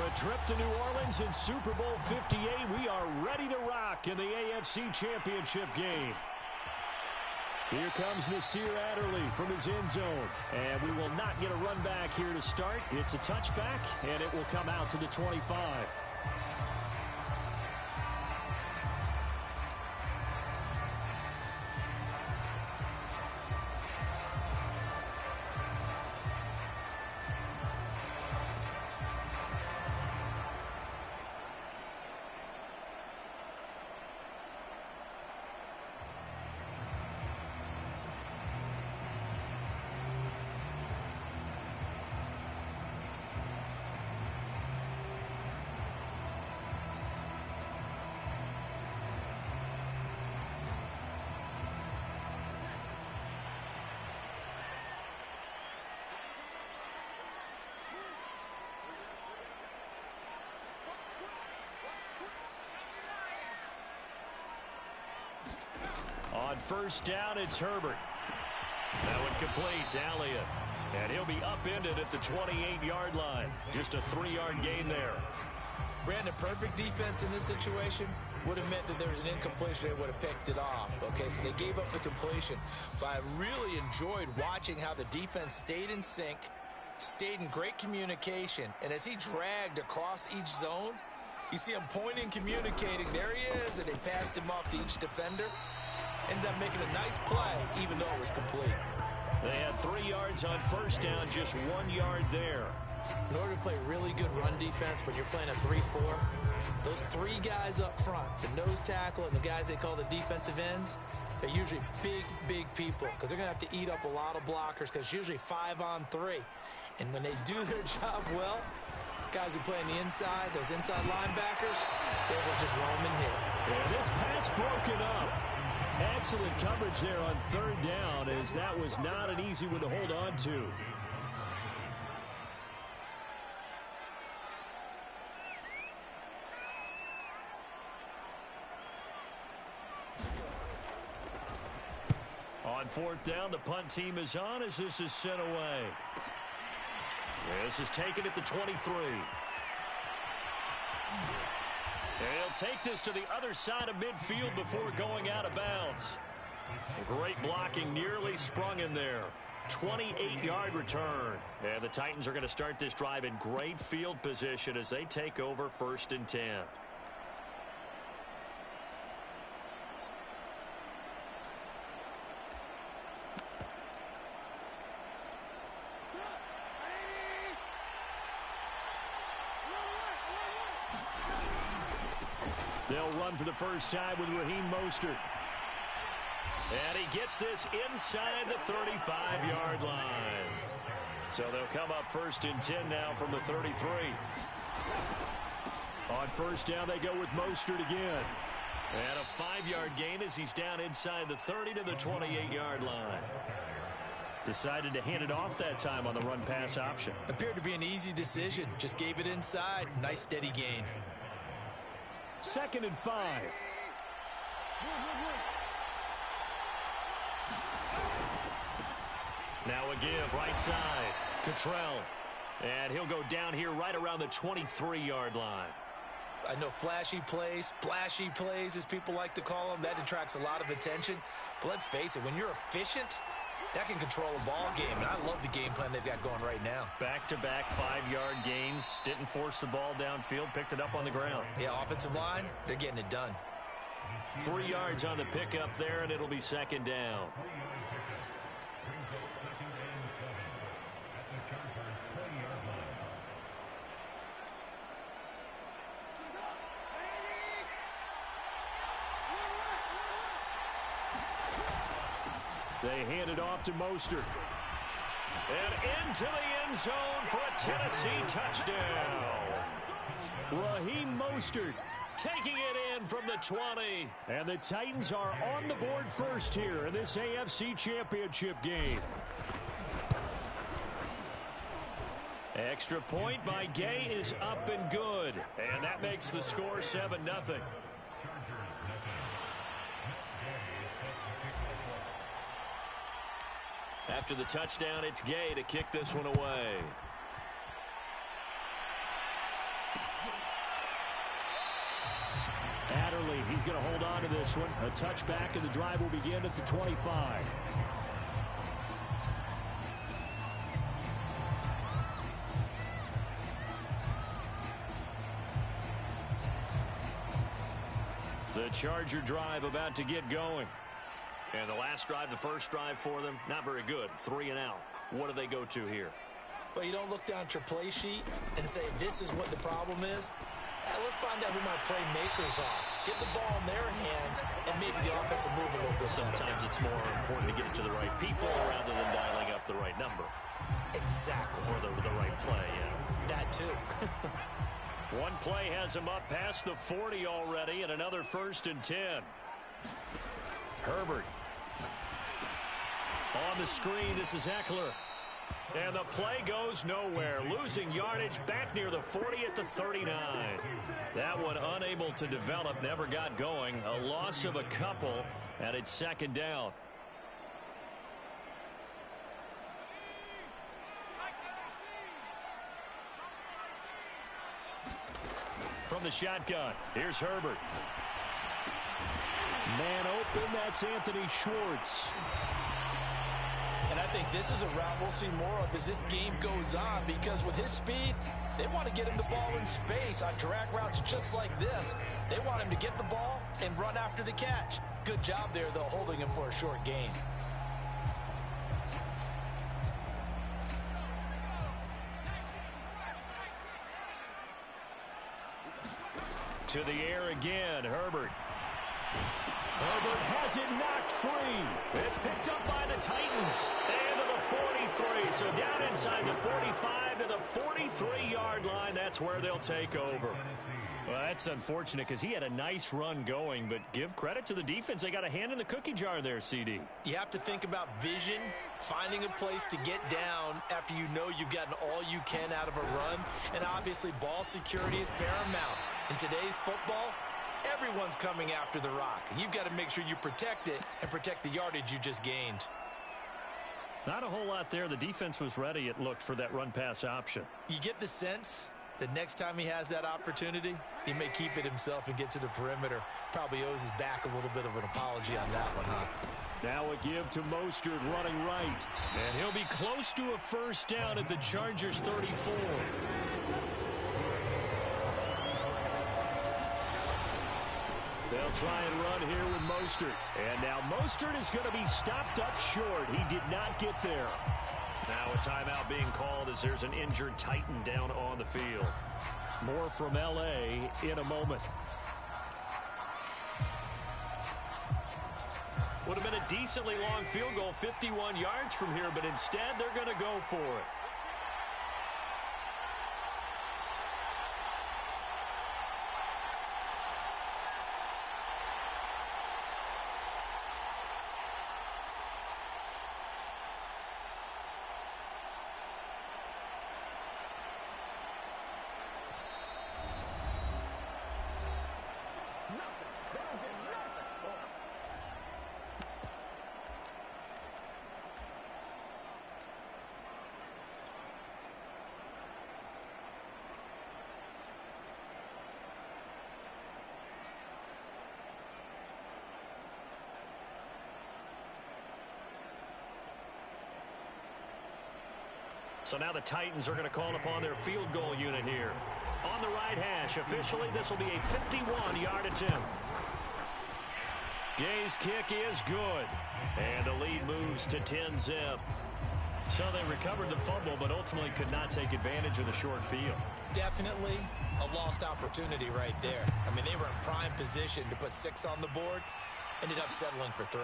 A trip to New Orleans in Super Bowl 58. We are ready to rock in the AFC Championship game. Here comes Nasir Adderley from his end zone. And we will not get a run back here to start. It's a touchback, and it will come out to the 25. On first down, it's Herbert. That one complete to Elliott. And he'll be upended at the 28-yard line. Just a 3-yard gain there. Brandon, perfect defense in this situation would have meant that there was an incompletion. They would have picked it off. Okay, so they gave up the completion. But I really enjoyed watching how the defense stayed in sync, stayed in great communication. And as he dragged across each zone, you see him pointing, communicating. There he is, and they passed him off to each defender. Ended up making a nice play, even though it was complete. They had 3 yards on first down, just 1 yard there. In order to play really good run defense when you're playing a 3-4, those 3 guys up front, the nose tackle and the guys they call the defensive ends, they're usually big people because they're going to have to eat up a lot of blockers because it's usually 5-on-3. And when they do their job well, guys who play on the inside, those inside linebackers, they will just roam and hit. Yeah, this pass broken up. Excellent coverage there on third down, as that was not an easy one to hold on to. On fourth down, the punt team is on as this is sent away. This is taken at the 23. He'll take this to the other side of midfield before going out of bounds. Great blocking, nearly sprung in there. 28-yard return. And the Titans are going to start this drive in great field position as they take over 1st and 10. They'll run for the first time with Raheem Mostert. And he gets this inside the 35-yard line. So they'll come up 1st and 10 now from the 33. On first down, they go with Mostert again. And a 5-yard gain as he's down inside the 30 to the 28-yard line. Decided to hand it off that time on the run-pass option. Appeared to be an easy decision. Just gave it inside. Nice steady gain. 2nd and 5. Now a give right side. Cottrell. And he'll go down here right around the 23-yard line. I know flashy plays, splashy plays, as people like to call them, that attracts a lot of attention. But let's face it, when you're efficient, that can control a ball game. And I love the game plan they've got going right now. Back-to-back 5-yard gains. Didn't force the ball downfield. Picked it up on the ground. Yeah, offensive line, they're getting it done. 3 yards on the pickup there, and it'll be 2nd down. They hand it off to Mostert. And into the end zone for a Tennessee touchdown. Raheem Mostert taking it in from the 20. And the Titans are on the board first here in this AFC Championship game. Extra point by Gay is up and good. And that makes the score 7-0. After the touchdown, it's Gay to kick this one away. Barely. He's going to hold on to this one. A touchback, and the drive will begin at the 25. The Charger drive about to get going. And the last drive, the first drive for them, not very good. 3 and out. What do they go to here? Well, you don't look down at your play sheet and say, this is what the problem is. Let's find out who my playmakers are. Get the ball in their hands, and maybe the offensive move a little bit. Sometimes it's more important to get it to the right people rather than dialing up the right number. Exactly. Or the right play, yeah. That too. One play has him up past the 40 already, and another 1st and 10. Herbert. On the screen, this is Eckler. And the play goes nowhere. Losing yardage back near the 40 at the 39. That one unable to develop, never got going. A loss of a couple, and it's 2nd down. From the shotgun, here's Herbert. Man open, that's Anthony Schwartz. And I think this is a route we'll see more of as this game goes on, because with his speed, they want to get him the ball in space on drag routes just like this. They want him to get the ball and run after the catch. Good job there, though, holding him for a short gain. To the air again, Herbert. Herbert has it knocked free. It's picked up by the Titans. And to the 43. So down inside the 45 to the 43-yard line. That's where they'll take over. Well, that's unfortunate because he had a nice run going, but give credit to the defense. They got a hand in the cookie jar there, CD. You have to think about vision, finding a place to get down after you know you've gotten all you can out of a run. And obviously ball security is paramount. In today's football, everyone's coming after the rock. You've got to make sure you protect it and protect the yardage you just gained. Not a whole lot there. The defense was ready, it looked, for that run-pass option. You get the sense that next time he has that opportunity, he may keep it himself and get to the perimeter. Probably owes his back a little bit of an apology on that one, huh? Now a give to Mostert running right. And he'll be close to a 1st down at the Chargers 34. They'll try and run here with Mostert. And now Mostert is going to be stopped up short. He did not get there. Now a timeout being called as there's an injured Titan down on the field. More from L.A. in a moment. Would have been a decently long field goal, 51 yards from here, but instead they're going to go for it. So now the Titans are going to call upon their field goal unit here. On the right hash, officially, this will be a 51-yard attempt. Gay's kick is good. And the lead moves to 10-zip. So they recovered the fumble, but ultimately could not take advantage of the short field. Definitely a lost opportunity right there. I mean, they were in prime position to put 6 on the board. Ended up settling for 3.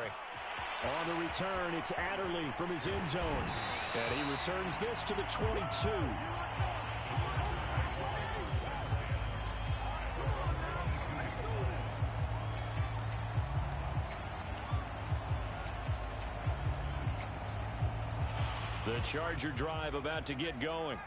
On the return, it's Adderley from his end zone. And he returns this to the 22. The Charger drive about to get going.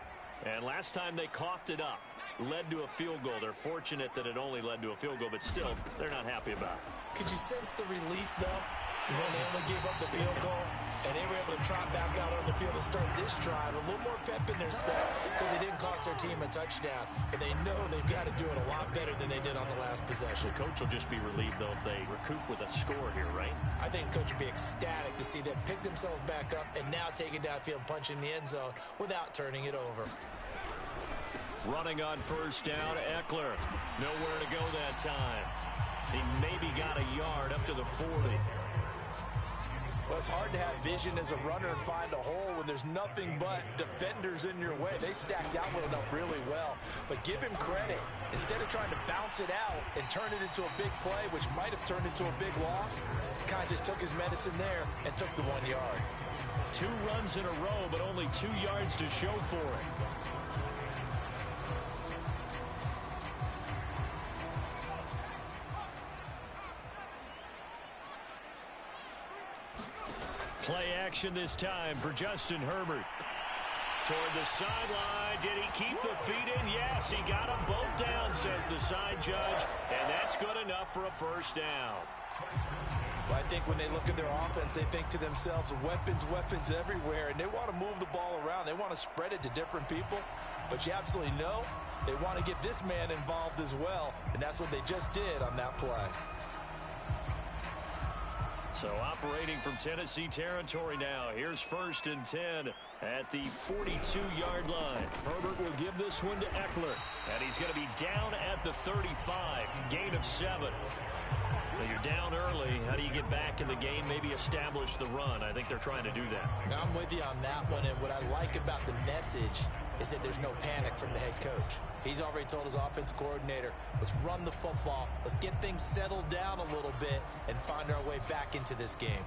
And last time they coughed it up, led to a field goal. They're fortunate that it only led to a field goal, but still, they're not happy about it. Could you sense the relief, though? when they only gave up the field goal, and they were able to trot back out on the field and start this drive, a little more pep in their step because they didn't cost their team a touchdown. But they know they've got to do it a lot better than they did on the last possession. The coach will just be relieved, though, if they recoup with a score here, right? I think the coach will be ecstatic to see them pick themselves back up and now take it downfield and punch in the end zone without turning it over. Running on first down, Eckler. Nowhere to go that time. He maybe got a yard up to the 40. Well, it's hard to have vision as a runner and find a hole when there's nothing but defenders in your way. They stacked out with enough really well. But give him credit. Instead of trying to bounce it out and turn it into a big play, which might have turned into a big loss, kind of just took his medicine there and took the 1 yard. 2 runs in a row, but only 2 yards to show for it. Play action this time for Justin Herbert. Toward the sideline. Did he keep the feet in? Yes, he got them both down, says the side judge. And that's good enough for a first down. Well, I think when they look at their offense, they think to themselves, weapons, weapons everywhere. And they want to move the ball around. They want to spread it to different people. But you absolutely know they want to get this man involved as well. And that's what they just did on that play. So operating from Tennessee territory now. Here's 1st and 10 at the 42-yard line. Herbert will give this one to Eckler. And he's going to be down at the 35. Gain of 7. Now you're down early. How do you get back in the game? Maybe establish the run. I think they're trying to do that. Now, I'm with you on that one. And what I like about the message is that there's no panic from the head coach. He's already told his offensive coordinator, let's run the football, let's get things settled down a little bit and find our way back into this game.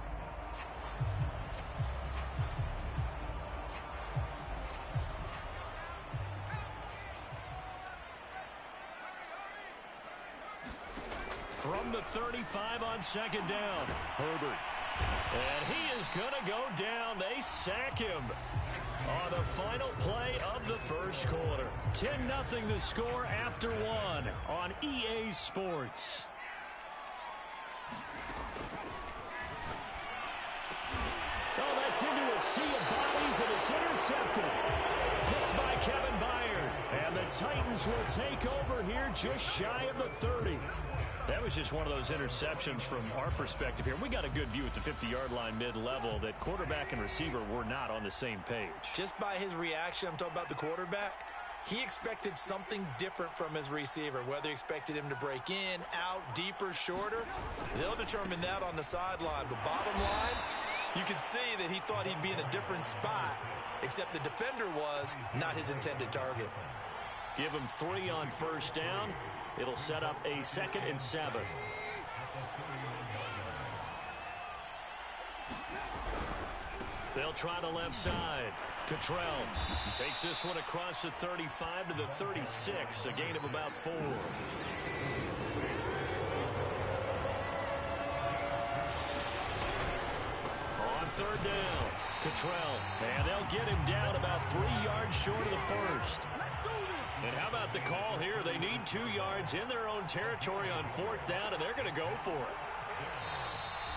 From the 35 on 2nd down, Herbert. And he is going to go down. They sack him on the final play of the first quarter. 10-0 the score after 1 on EA Sports. Oh, that's into a sea of bodies, and it's intercepted. Picked by Kevin Byard. And the Titans will take over here just shy of the 30. That was just one of those interceptions from our perspective here. We got a good view at the 50-yard line mid-level that quarterback and receiver were not on the same page. Just by his reaction, I'm talking about the quarterback, he expected something different from his receiver. Whether he expected him to break in, out, deeper, shorter, they'll determine that on the sideline. But bottom line, you can see that he thought he'd be in a different spot, except the defender was not his intended target. Give him 3 on first down. It'll set up a 2nd and 7. They'll try the left side. Cottrell takes this one across the 35 to the 36, a gain of about 4. On 3rd down, Cottrell, and they'll get him down about 3 yards short of the first. And how about the call here? They need 2 yards in their own territory on 4th down, and they're going to go for it.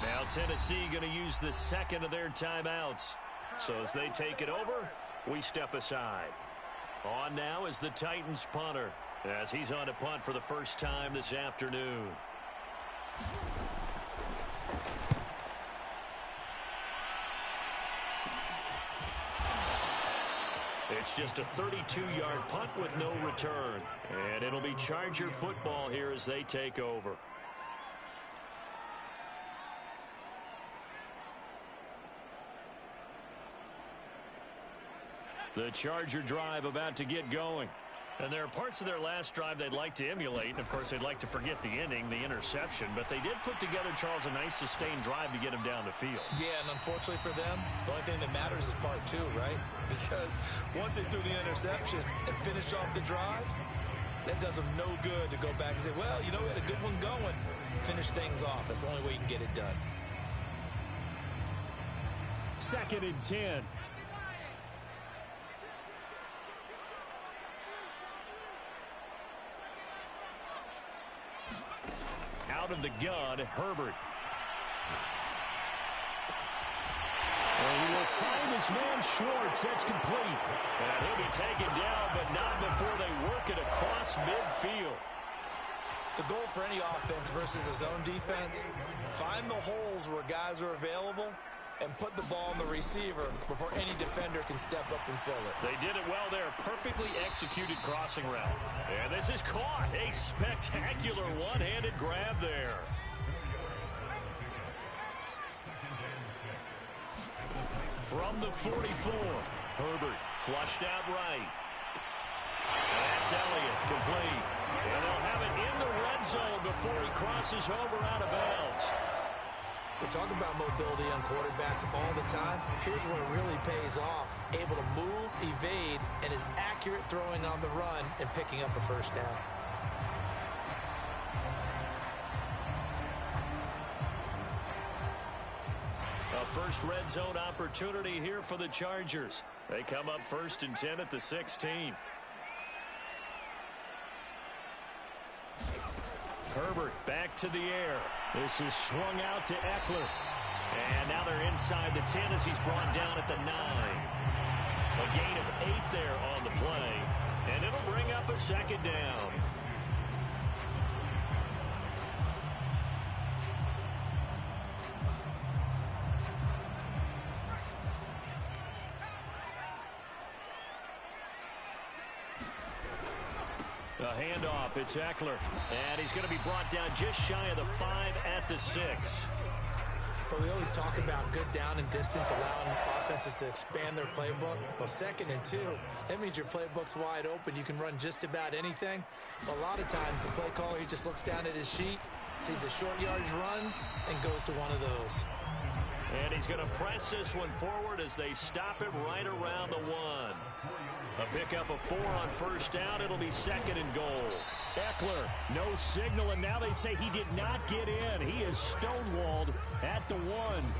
Now Tennessee going to use the 2nd of their timeouts. So as they take it over, we step aside. On now is the Titans punter, as he's on to punt for the first time this afternoon. It's just a 32-yard punt with no return. And it'll be Charger football here as they take over. The Charger drive about to get going. And there are parts of their last drive they'd like to emulate. And, of course, they'd like to forget the ending, the interception. But they did put together, Charles, a nice sustained drive to get him down the field. Yeah, and unfortunately for them, the only thing that matters is part 2, right? Because once they threw the interception and finished off the drive, that does them no good to go back and say, well, you know, we had a good one going. Finish things off. That's the only way you can get it done. 2nd and 10. Out of the gun, Herbert. And he will find his man Schwartz. That's complete. And he'll be taken down, but not before they work it across midfield. The goal for any offense versus a zone defense, find the holes where guys are available and put the ball in the receiver before any defender can step up and fill it. They did it well there. Perfectly executed crossing route. And this is caught. A spectacular one-handed grab there. From the 44, Herbert flushed out right. That's Elliott, complete. And they'll have it in the red zone before he crosses over out of bounds. We talk about mobility on quarterbacks all the time. Here's where it really pays off. Able to move, evade, and is accurate throwing on the run and picking up a first down. A first red zone opportunity here for the Chargers. They come up 1st and 10 at the 16. Herbert back to the air. This is swung out to Eckler. And now they're inside the 10 as he's brought down at the 9. A gain of 8 there on the play. And it'll bring up a second down. A handoff, it's Eckler. And he's going to be brought down just shy of the 5 at the 6. Well, we always talk about good down and distance, allowing offenses to expand their playbook. Well, 2nd and 2, that means your playbook's wide open. You can run just about anything. A lot of times, the play caller, he just looks down at his sheet, sees the short yardage runs, and goes to one of those. And he's going to press this one forward as they stop it right around the 1. A pickup of 4 on first down. It'll be 2nd and goal. Eckler, no signal, and now they say he did not get in. He is stonewalled at the 1.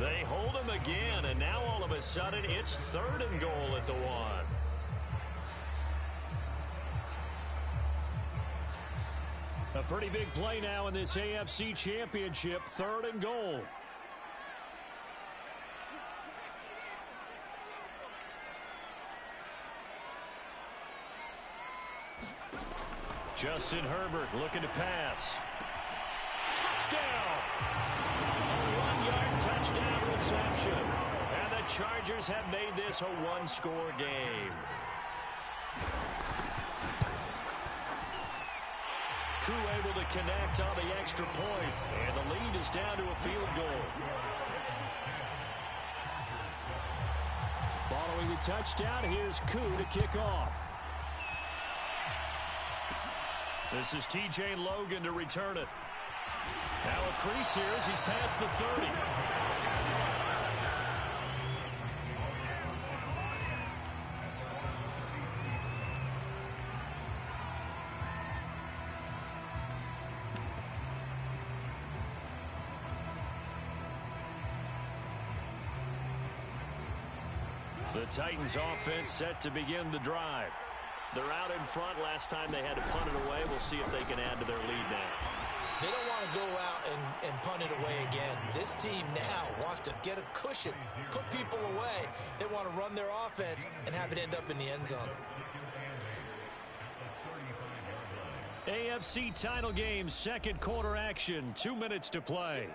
They hold him again, and now all of a sudden it's 3rd and goal at the 1. A pretty big play now in this AFC Championship. 3rd and goal. Justin Herbert looking to pass. Touchdown! A 1-yard touchdown reception. And the Chargers have made this a 1-score game. Koo able to connect on the extra point. And the lead is down to a field goal. Following the touchdown, here's Koo to kick off. This is T.J. Logan to return it. Now a crease here as he's past the 30. The Titans offense set to begin the drive. They're out in front. Last time they had to punt it away. We'll see if they can add to their lead now. They don't want to go out and punt it away again. This team now wants to get a cushion, put people away. They want to run their offense and have it end up in the end zone. AFC title game, 2nd quarter action. 2 minutes to play.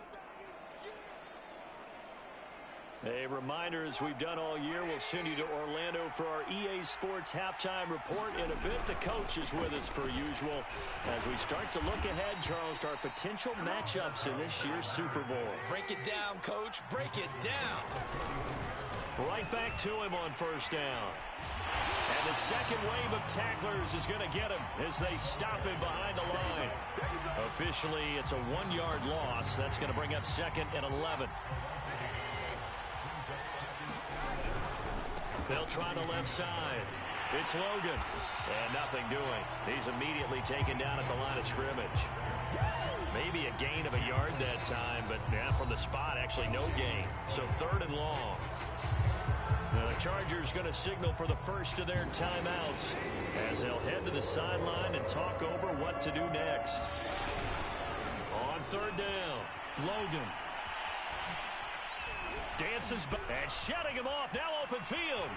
A reminder, as we've done all year, we'll send you to Orlando for our EA Sports halftime report. In a bit, the coach is with us per usual as we start to look ahead, Charles, to our potential matchups in this year's Super Bowl. Break it down, Coach. Break it down. Right back to him on first down. And the second wave of tacklers is going to get him as they stop him behind the line. Officially, it's a 1-yard loss. That's going to bring up 2nd and 11. They'll try the left side. It's Logan. And nothing doing. He's immediately taken down at the line of scrimmage. Maybe a gain of a yard that time, but yeah, from the spot, actually no gain. So 3rd and long. Now the Chargers going to signal for the first of their timeouts as they'll head to the sideline and talk over what to do next. On 3rd down, Logan. Dances back and shutting him off. Now open field.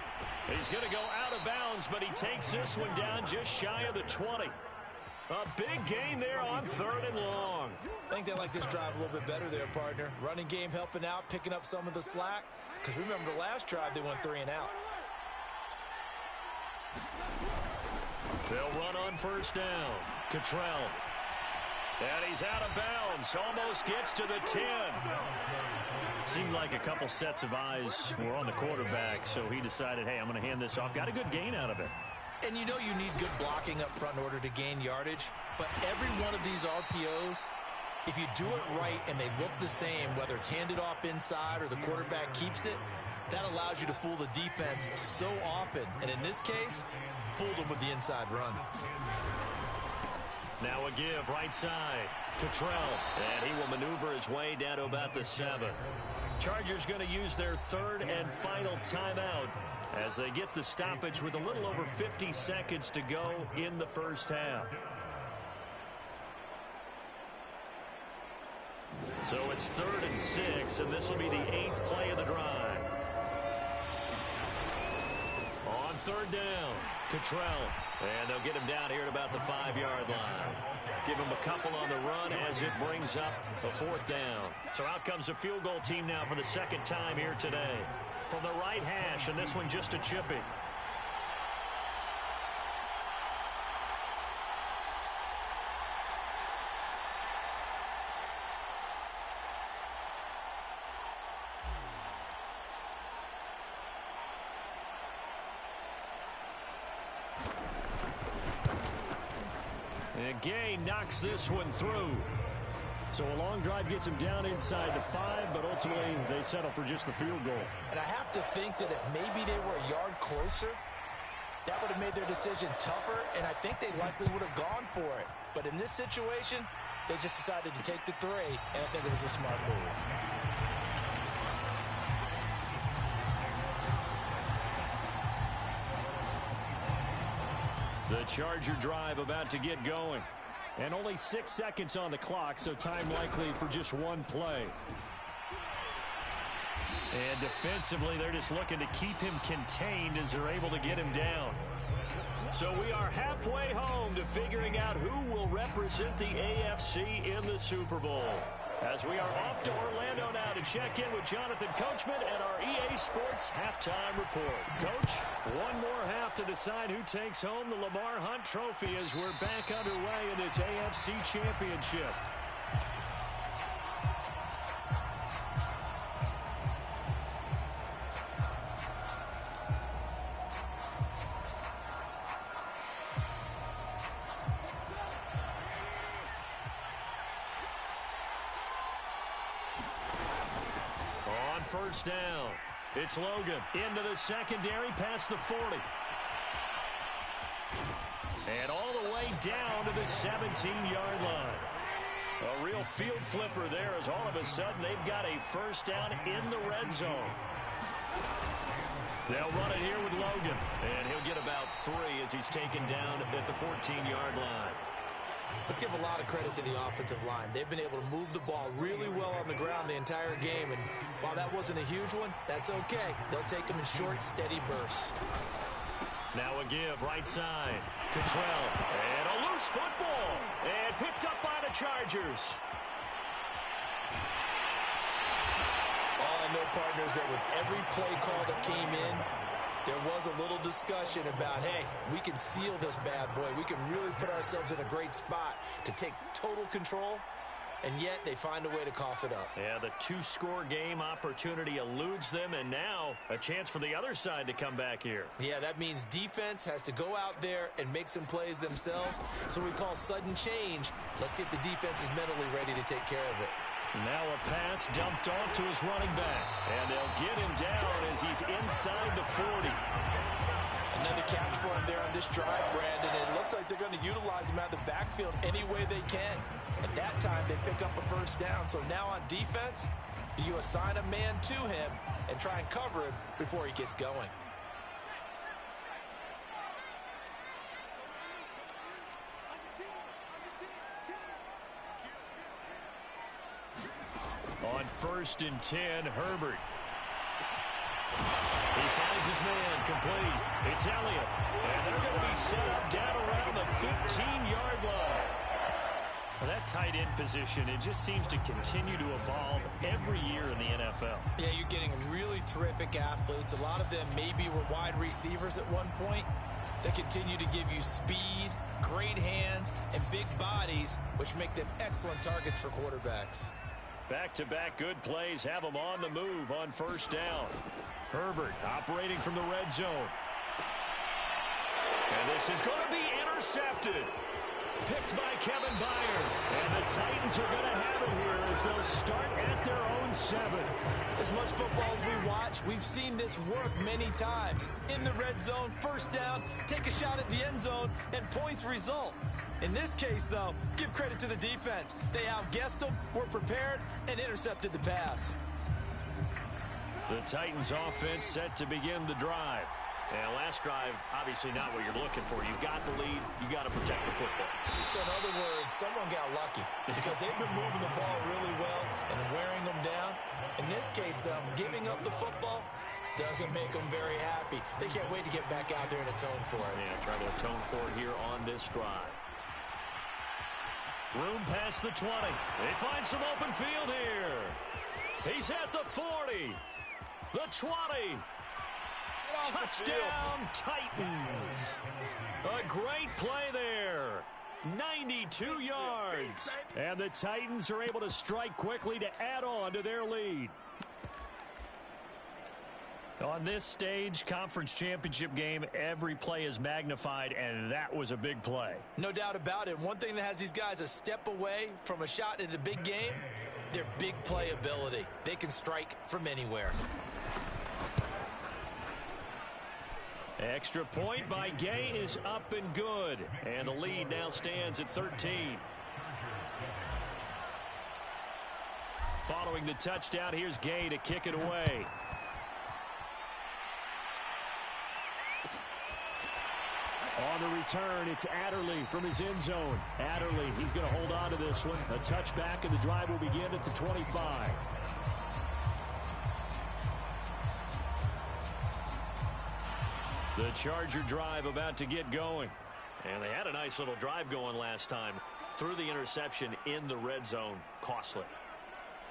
He's going to go out of bounds, but he takes this one down just shy of the 20. A big gain there on 3rd and long. I think they like this drive a little bit better there, partner. Running game helping out, picking up some of the slack. Because remember the last drive, they went 3 and out. They'll run on 1st down. Cottrell. And he's out of bounds. Almost gets to the 10. Seemed like a couple sets of eyes were on the quarterback, so he decided, hey, I'm going to hand this off. Got a good gain out of it. And you know you need good blocking up front in order to gain yardage. But every one of these RPOs, if you do it right and they look the same, whether it's handed off inside or the quarterback keeps it, that allows you to fool the defense so often. And in this case, fooled them with the inside run. Now a give right side. Cottrell. And he will maneuver his way down to about the 7. Chargers going to use their 3rd and final timeout as they get the stoppage with a little over 50 seconds to go in the 1st half. So it's 3rd and 6, and this will be the 8th play of the drive. On 3rd down, Cottrell. And they'll get him down here at about the 5-yard line. Give him a couple on the run as it brings up a 4th down. So out comes the field goal team now for the 2nd time here today. From the right hash, and this one just a chippy. And Gay knocks this one through. So a long drive gets him down inside the 5, but ultimately they settle for just the field goal. And I have to think that if maybe they were a yard closer, that would have made their decision tougher, and I think they likely would have gone for it. But in this situation, they just decided to take the 3, and I think it was a smart move. The Charger drive about to get going. And only 6 seconds on the clock, so time likely for just one play. And defensively, they're just looking to keep him contained as they're able to get him down. So we are halfway home to figuring out who will represent the AFC in the Super Bowl. As we are off to Orlando now to check in with Jonathan Coachman and our EA Sports Halftime Report. Coach, one more half to decide who takes home the Lamar Hunt Trophy as we're back underway in this AFC Championship. First down. It's Logan into the secondary past the 40. And all the way down to the 17-yard line. A real field flipper there as all of a sudden they've got a first down in the red zone. They'll run it here with Logan. And he'll get about 3 as he's taken down at the 14-yard line. Let's give a lot of credit to the offensive line. They've been able to move the ball really well on the ground the entire game. And while that wasn't a huge one, that's okay. They'll take them in short, steady bursts. Now a give right side. Cottrell. And a loose football. And picked up by the Chargers. All I know, partners, that with every play call that came in, there was a little discussion about, hey, we can seal this bad boy. We can really put ourselves in a great spot to take total control, and yet they find a way to cough it up. Yeah, the 2-score game opportunity eludes them, and now a chance for the other side to come back here. Yeah, that means defense has to go out there and make some plays themselves. So we call sudden change. Let's see if the defense is mentally ready to take care of it. Now a pass dumped off to his running back. And they'll get him down as he's inside the 40. Another catch for him there on this drive, Brandon. It looks like they're going to utilize him out of the backfield any way they can. At that time, they pick up a first down. So now on defense, do you assign a man to him and try and cover him before he gets going? On 1st and 10, Herbert. finds his man, complete. It's Elliott. And they're going to be set up down around the 15-yard line. Well, that tight end position, it just seems to continue to evolve every year in the NFL. Yeah, you're getting really terrific athletes. A lot of them maybe were wide receivers at one point. They continue to give you speed, great hands, and big bodies, which make them excellent targets for quarterbacks. Back-to-back good plays have them on the move on first down. Herbert operating from the red zone. And this is going to be intercepted. Picked by Kevin Byard. And the Titans are going to have it here as they'll start at their own 7. As much football as we watch, we've seen this work many times. In the red zone, first down, take a shot at the end zone, and points result. In this case, though, give credit to the defense. They outguessed them, were prepared, and intercepted the pass. The Titans offense set to begin the drive. And last drive, obviously not what you're looking for. You've got the lead. You got to protect the football. So in other words, someone got lucky because they've been moving the ball really well and wearing them down. In this case, though, giving up the football doesn't make them very happy. They can't wait to get back out there and atone for it. Yeah, try to atone for it here on this drive. Room past the 20. They find some open field here. He's at the 40. The 20. Touchdown, Titans. A great play there. 92 yards. And the Titans are able to strike quickly to add on to their lead. On this stage, conference championship game, every play is magnified, and that was a big play. No doubt about it. One thing that has these guys a step away from a shot at a big game, their big play ability. They can strike from anywhere. Extra point by Gay is up and good. And the lead now stands at 13. Following the touchdown, here's Gay to kick it away. On the return, it's Adderley from his end zone. Adderley, he's going to hold on to this one. A touchback, and the drive will begin at the 25. The Charger drive about to get going. And they had a nice little drive going last time. Threw the interception in the red zone. Costly.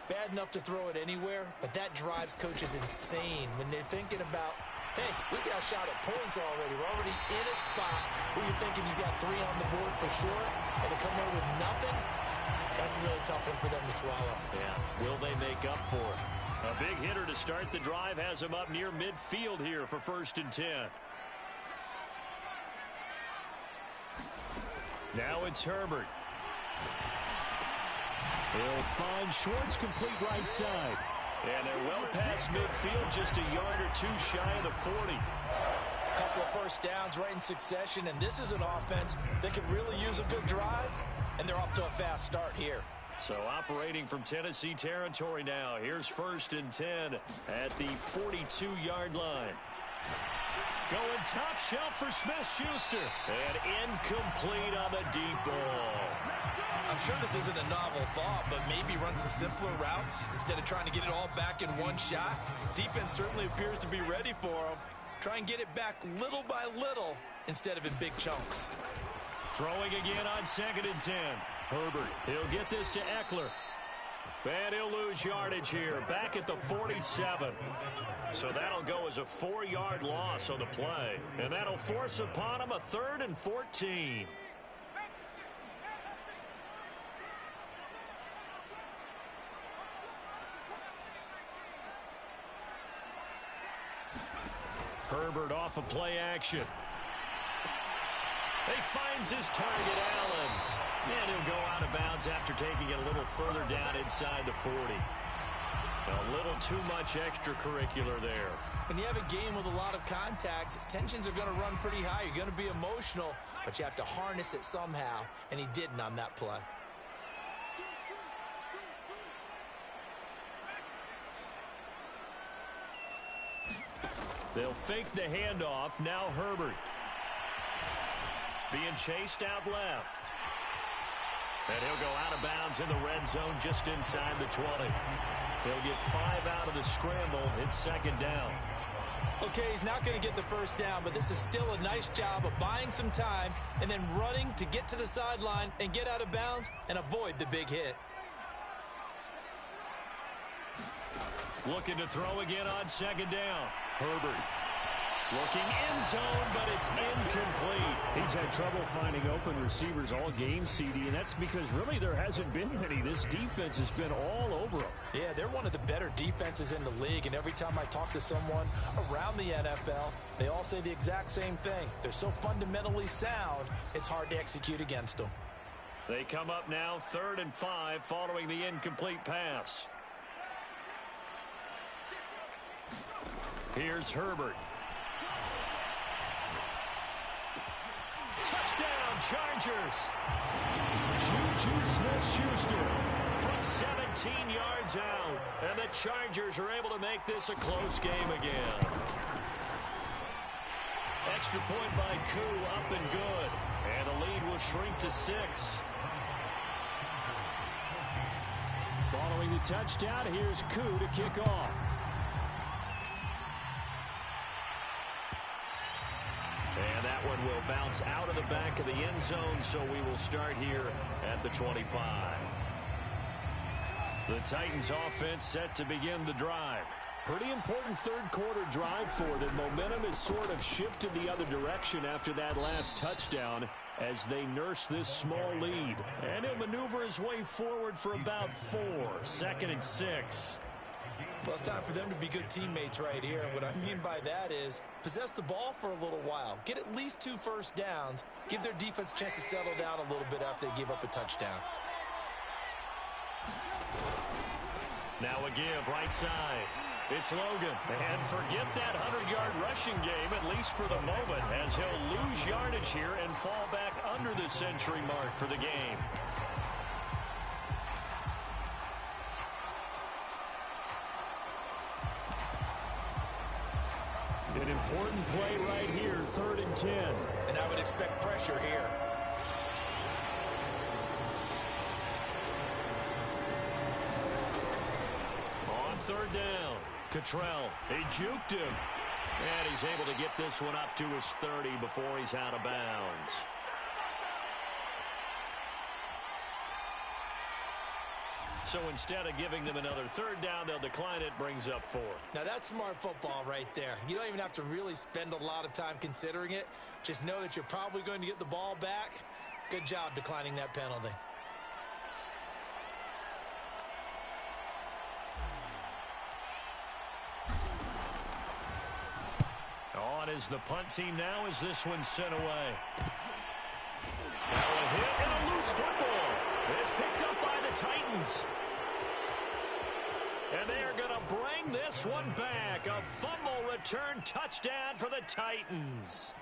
Bad enough to throw it anywhere, but that drives coaches insane when they're thinking about, hey, we got a shot at points already. We're already in a spot where you're thinking you got 3 on the board for sure, and to come away with nothing, that's a really tough one for them to swallow. Yeah, will they make up for it? A big hitter to start the drive has him up near midfield here for 1st and 10. Now it's Herbert. He'll find Schwartz complete right side. And they're well past midfield, just a yard or 2 shy of the 40. A couple of first downs right in succession, and this is an offense that could really use a good drive, and they're off to a fast start here. So operating from Tennessee territory now. Here's 1st and 10 at the 42-yard line. Going top shelf for Smith-Schuster. And incomplete on the deep ball. I'm sure this isn't a novel thought, but maybe run some simpler routes instead of trying to get it all back in one shot. Defense certainly appears to be ready for them. Try and get it back little by little instead of in big chunks. Throwing again on 2nd and 10. Herbert, he'll get this to Eckler. And he'll lose yardage here, back at the 47. So that'll go as a 4-yard loss on the play. And that'll force upon him a 3rd and 14. Herbert off of play action. He finds his target, Allen. And he'll go out of bounds after taking it a little further down inside the 40. A little too much extracurricular there. When you have a game with a lot of contact, tensions are going to run pretty high. You're going to be emotional, but you have to harness it somehow, and he didn't on that play. They'll fake the handoff. Now Herbert. Being chased out left. And he'll go out of bounds in the red zone just inside the 20. He'll get 5 out of the scramble. It's 2nd down. Okay, he's not going to get the first down, but this is still a nice job of buying some time and then running to get to the sideline and get out of bounds and avoid the big hit. Looking to throw again on second down. Herbert looking end zone, but it's incomplete. He's had trouble finding open receivers all game, CD, and that's because really there hasn't been many. This defense has been all over them. Yeah, they're one of the better defenses in the league, and every time I talk to someone around the NFL, they all say the exact same thing. They're so fundamentally sound, it's hard to execute against them. They come up now 3rd and 5 following the incomplete pass. Here's Herbert. Touchdown, Chargers. Juju Smith-Schuster from 17 yards out. And the Chargers are able to make this a close game again. Extra point by Koo, up and good. And the lead will shrink to 6. Following the touchdown, here's Koo to kick off. And that one will bounce out of the back of the end zone, so we will start here at the 25. The Titans offense set to begin the drive. Pretty important third quarter drive for them. Momentum has sort of shifted the other direction after that last touchdown as they nurse this small lead. And he'll maneuver his way forward for about 4. 2nd and 6. Well, it's time for them to be good teammates right here. What I mean by that is possess the ball for a little while. Get at least 2 first downs. Give their defense a chance to settle down a little bit after they give up a touchdown. Now a give right side. It's Logan. And forget that 100-yard rushing game, at least for the moment, as he'll lose yardage here and fall back under the century mark for the game. An important play right here, 3rd and 10. And I would expect pressure here. On 3rd down, Cottrell, he juked him. And he's able to get this one up to his 30 before he's out of bounds. So instead of giving them another 3rd down, they'll decline it, brings up 4. Now that's smart football right there. You don't even have to really spend a lot of time considering it. Just know that you're probably going to get the ball back. Good job declining that penalty. On is the punt team now as this one's sent away. Now a hit and a loose football. It's picked up by the Titans. And they are going to bring this one back. A fumble return touchdown for the Titans.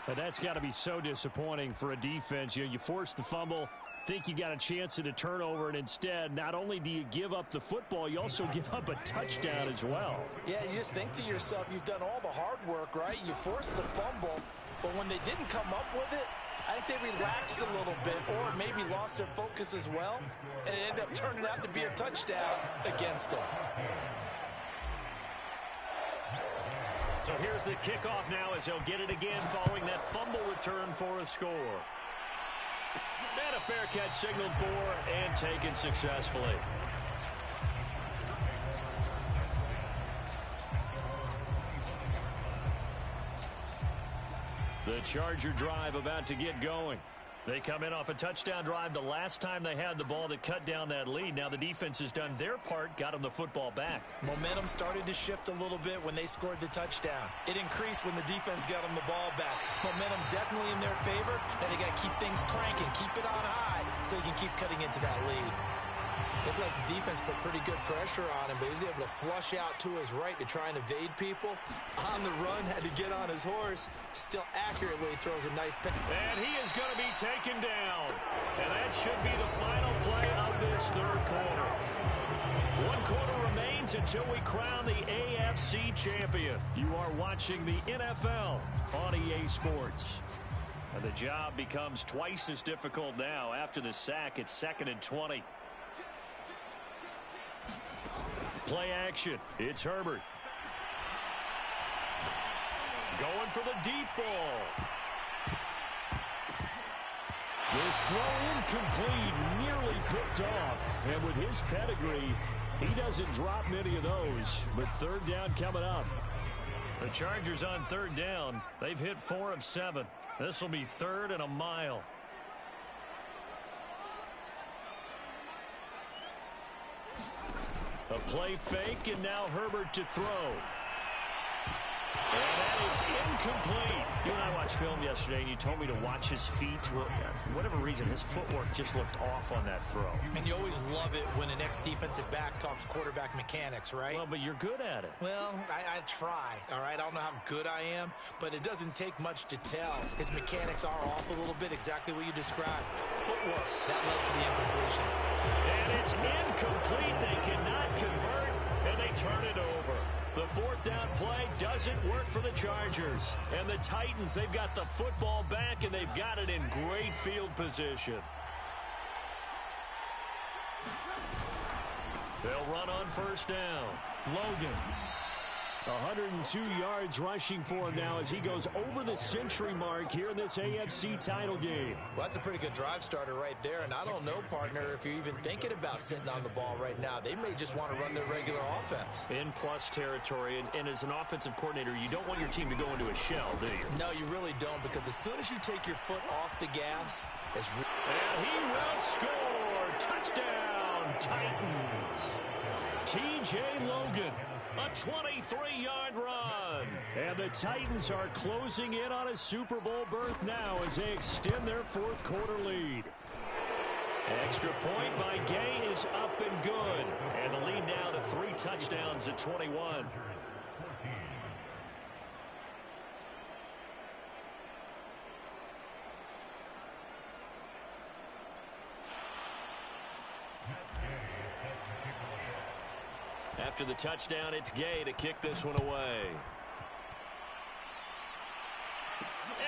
But that's got to be so disappointing for a defense. You force the fumble, think you got a chance at a turnover, and instead, not only do you give up the football, you also give up a touchdown as well. Yeah, you just think to yourself, you've done all the hard work, right? You forced the fumble, but when they didn't come up with it, I think they relaxed a little bit or maybe lost their focus as well, and it ended up turning out to be a touchdown against them. So here's the kickoff now as he'll get it again following that fumble return for a score. And a fair catch signaled for and taken successfully. The Charger drive about to get going. They come in off a touchdown drive the last time they had the ball that cut down that lead. Now the defense has done their part, got them the football back. Momentum started to shift a little bit when they scored the touchdown. It increased when the defense got them the ball back. Momentum definitely in their favor. Now they got to keep things cranking, keep it on high so they can keep cutting into that lead. Looked like the defense put pretty good pressure on him, but he was able to flush out to his right to try and evade people. On the run, had to get on his horse. Still accurately throws a nice pass. And he is going to be taken down. And that should be the final play of this third quarter. 1 quarter remains until we crown the AFC champion. You are watching the NFL on EA Sports. And the job becomes twice as difficult now. After the sack, it's 2nd and 20. Play action. It's Herbert. Going for the deep ball. This throw incomplete, nearly picked off. And with his pedigree, he doesn't drop many of those. But third down coming up. The Chargers on third down. They've hit 4 of 7. This will be 3rd and a mile. A play fake, and now Herbert to throw. And that is incomplete. You and I watched film yesterday, and you told me to watch his feet. Well, for whatever reason, his footwork just looked off on that throw. And you always love it when the next defensive back talks quarterback mechanics, right? Well, but you're good at it. Well, I try, all right? I don't know how good I am, but it doesn't take much to tell. His mechanics are off a little bit, exactly what you described. Footwork, that led to the incompletion. And it's incomplete. They cannot convert, and they turn it over. The fourth down play doesn't work for the Chargers. And the Titans, they've got the football back, and they've got it in great field position. They'll run on first down. Logan. 102 yards rushing for him now as he goes over the century mark here in this AFC title game. Well, that's a pretty good drive starter right there, and I don't know, partner, if you're even thinking about sitting on the ball right now. They may just want to run their regular offense. In plus territory, and as an offensive coordinator, you don't want your team to go into a shell, do you? No, you really don't, because as soon as you take your foot off the gas, it's and he will score! Touchdown, Titans! T.J. Logan. A 23-yard run. And the Titans are closing in on a Super Bowl berth now as they extend their fourth quarter lead. Extra point by Gay is up and good. And the lead now to 3 touchdowns at 21. After the touchdown, it's Gay to kick this one away.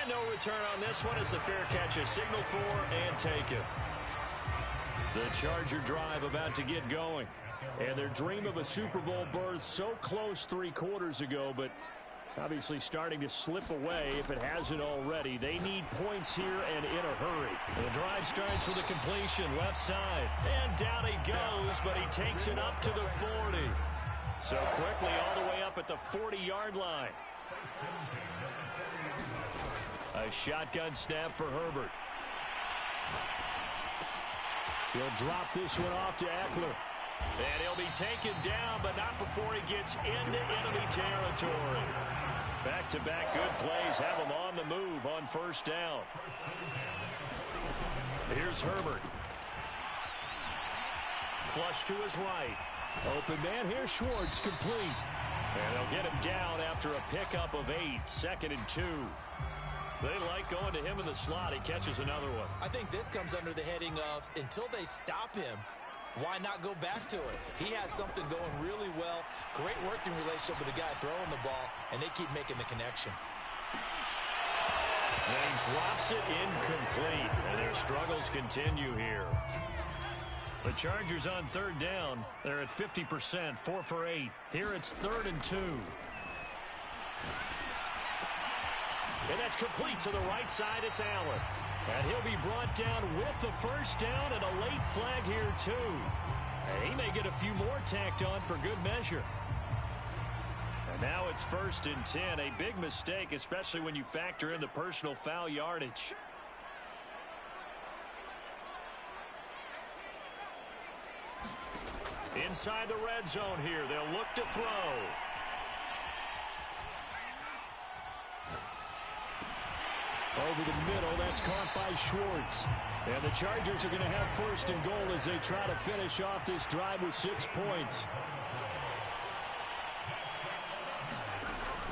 And no return on this one as the fair catch is signaled for and taken. The Charger drive about to get going. And their dream of a Super Bowl berth so close 3 quarters ago, but obviously starting to slip away if it hasn't already. They need points here and in a hurry. The drive starts with a completion left side. And down he goes, but he takes it up to the 40. So quickly all the way up at the 40-yard line. A shotgun snap for Herbert. He'll drop this one off to Eckler. And he'll be taken down, but not before he gets into enemy territory. Back-to-back good plays have him on the move on first down. Here's Herbert. Flush to his right. Open man here, Schwartz, complete. And they'll get him down after a pickup of 8, 2nd and 2. They like going to him in the slot. He catches another one. I think this comes under the heading of until they stop him, why not go back to it? He has something going really well. Great working relationship with the guy throwing the ball, and they keep making the connection. And drops it incomplete. And their struggles continue here. The Chargers on third down. They're at 50%, 4 for 8. Here it's 3rd and 2. And that's complete to the right side. It's Allen. And he'll be brought down with the first down and a late flag here, too. And he may get a few more tacked on for good measure. And now it's 1st and 10. A big mistake, especially when you factor in the personal foul yardage. Inside the red zone here. They'll look to throw. Over the middle, that's caught by Schwartz. And the Chargers are going to have 1st and goal as they try to finish off this drive with 6 points.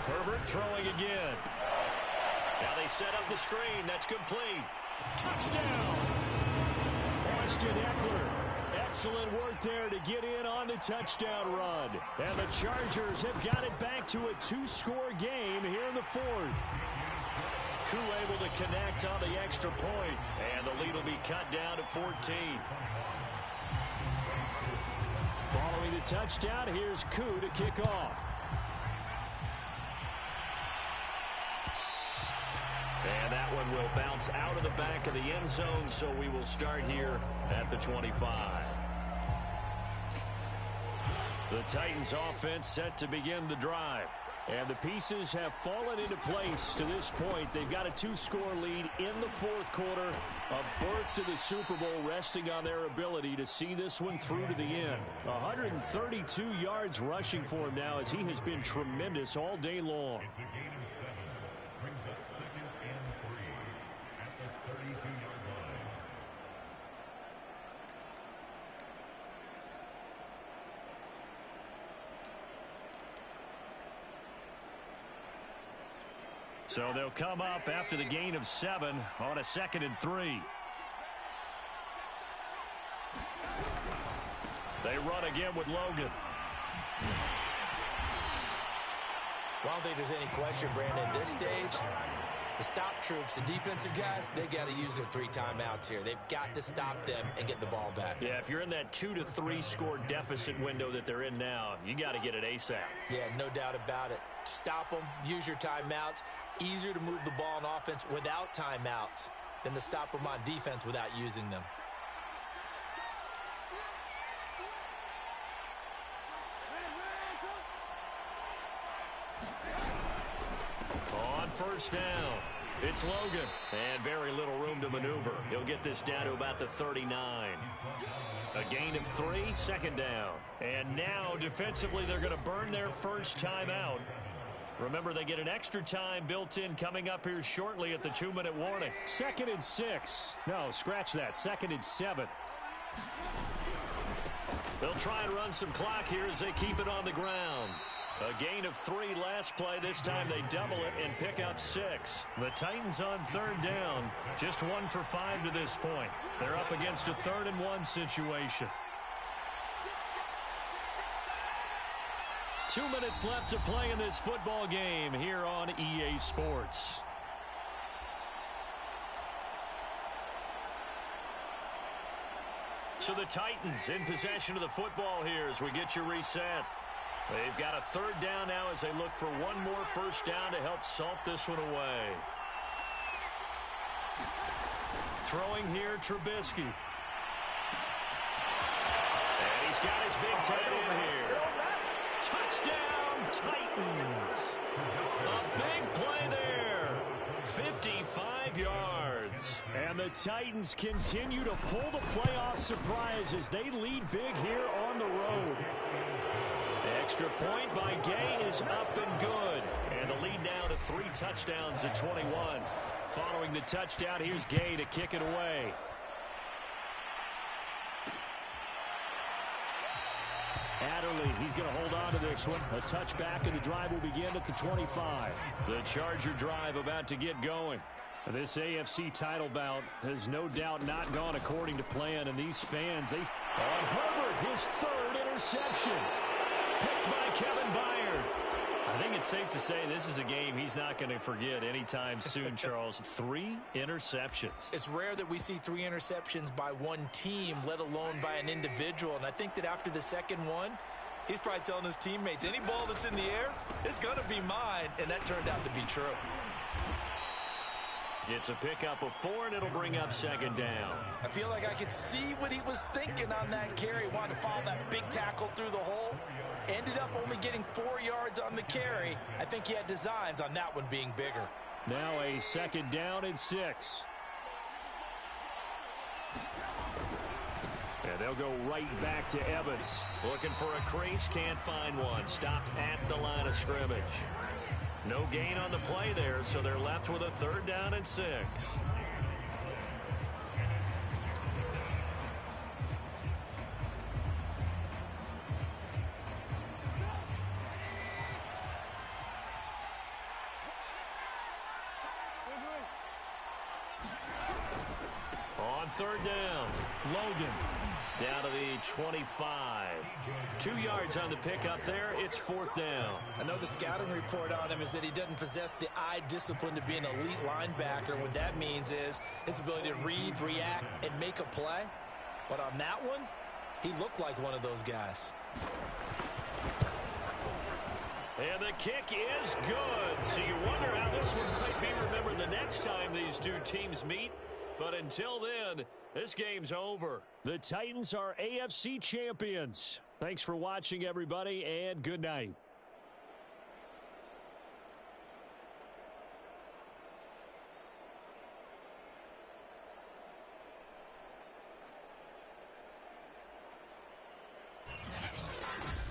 Herbert throwing again. Now they set up the screen. That's complete. Touchdown! Austin Eckler. Excellent work there to get in on the touchdown run. And the Chargers have got it back to a 2-score game here in the 4th. Koo able to connect on the extra point. And the lead will be cut down to 14. Following the touchdown, here's Koo to kick off. It'll bounce out of the back of the end zone, so we will start here at the 25. The Titans offense set to begin the drive. And the pieces have fallen into place to this point. They've got a 2-score lead in the fourth quarter. A berth to the Super Bowl resting on their ability to see this one through to the end. 132 yards rushing for him now as he has been tremendous all day long. So they'll come up after the gain of 7 on a 2nd and 3. They run again with Logan. Well, I don't think there's any question, Brandon, at this stage, the stop troops, the defensive guys, they got to use their 3 timeouts here. They've got to stop them and get the ball back. Yeah, if you're in that 2 to 3 score deficit window that they're in now, you got to get it ASAP. Yeah, no doubt about it. Stop them, use your timeouts. Easier to move the ball on offense without timeouts than to stop them on defense without using them. On first down, it's Logan. And very little room to maneuver. He'll get this down to about the 39. A gain of 3, 2nd down. And now, defensively, they're going to burn their first timeout. Remember, they get an extra time built in coming up here shortly at the 2-minute warning. 2nd and 6. No, scratch that. 2nd and 7. They'll try and run some clock here as they keep it on the ground. A gain of 3 last play. This time they double it and pick up 6. The Titans on 3rd down. Just 1 for 5 to this point. They're up against a 3rd and 1 situation. 2 minutes left to play in this football game here on EA Sports. So the Titans in possession of the football here as we get you reset. They've got a 3rd down now as they look for one more first down to help salt this one away. Throwing here, Trubisky. And he's got his big tight end here. Touchdown, Titans. A big play there. 55 yards. And the Titans continue to pull the playoff surprise as they lead big here on the road. Extra point by Gay is up and good. And the lead now to 3 touchdowns at 21. Following the touchdown, here's Gay to kick it away. Adderley, he's going to hold on to this one. A touchback, and the drive will begin at the 25. The Charger drive about to get going. This AFC title bout has no doubt not gone according to plan, and these fans, they... On Herbert, his 3rd interception. Picked by Kevin Byard. I think it's safe to say this is a game he's not going to forget anytime soon, Charles. 3 interceptions. It's rare that we see 3 interceptions by one team, let alone by an individual. And I think that after the second one, he's probably telling his teammates, any ball that's in the air, it's going to be mine. And that turned out to be true. It's a pickup of 4, and it'll bring up 2nd down. I feel like I could see what he was thinking on that carry. Wanted to follow that big tackle through the hole. Ended up only getting 4 yards on the carry. I think he had designs on that one being bigger. Now a 2nd down and 6. And they'll go right back to Evans. Looking for a crease, can't find one. Stopped at the line of scrimmage. No gain on the play there, so they're left with a 3rd down and 6. On 3rd down, Logan down to the 25. 2 yards on the pickup there. It's 4th down. I know the scouting report on him is that he doesn't possess the eye discipline to be an elite linebacker. What that means is his ability to read, react, and make a play. But on that one, he looked like one of those guys. And the kick is good. So you wonder how this one might be remembered the next time these two teams meet. But until then, this game's over. The Titans are AFC champions. Thanks for watching, everybody, and good night.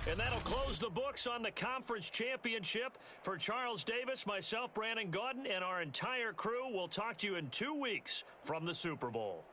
And that'll close the books on the conference championship. For Charles Davis, myself, Brandon Gaudin, and our entire crew, we'll talk to you in 2 weeks from the Super Bowl.